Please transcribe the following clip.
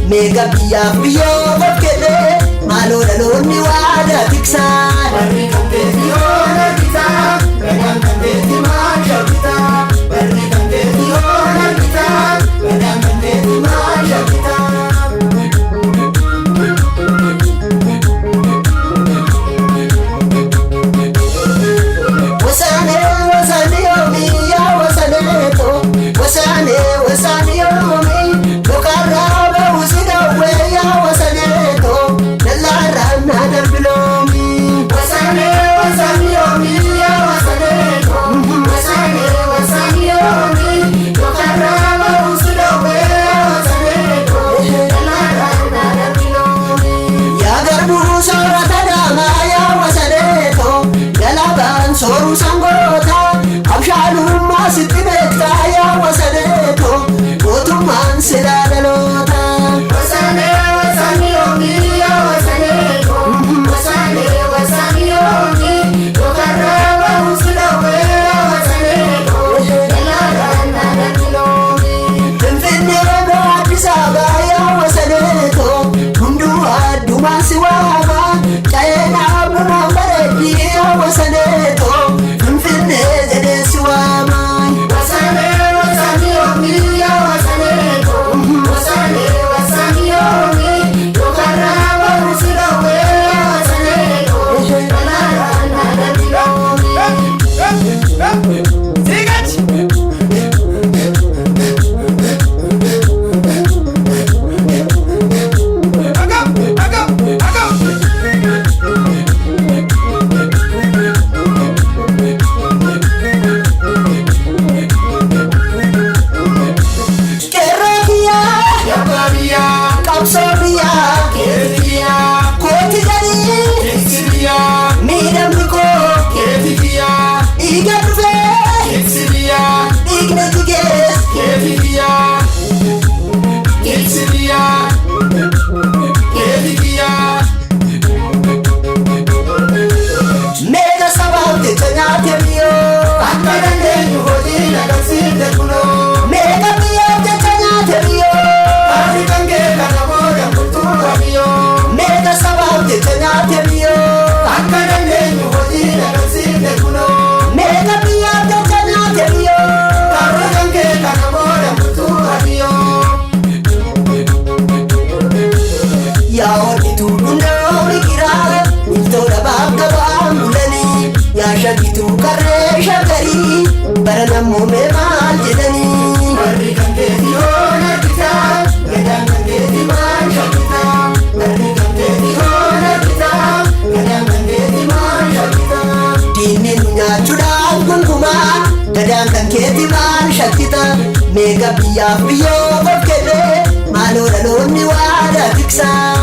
Mega biya biyo bakele malo daloni wada tiksa bari kante diona kita kadang kante di maja kita bari kante diona kita kadang kante di maja kita wasane wasane yomi ya wasane to wasane wasane yomi lokara soru sangota abshalum masitibeta ya wasaneto otuman silagalota wasane wasani yomi ya wasaneto wasane wasani yomi tokaraba usilawe ya wasaneto elarana nakilomi tenfene abisaba ya wasaneto mundu aduma siwaba chayena abuna baredi ya wasaneto Finfinne zede siwama ammoo mee maal jedhanii warri kan keetii hoon argita gadaan kan keetii maal shakkita warri kan keetii hoon argita gadaan kan keetii maal shakkita diinni nu nyaachuudhaan gungumaa gadaan kan keetii maal shakkita meeqa biyyaaf biyyoo of kenne maaloo dhaloonni waadaa tiksaa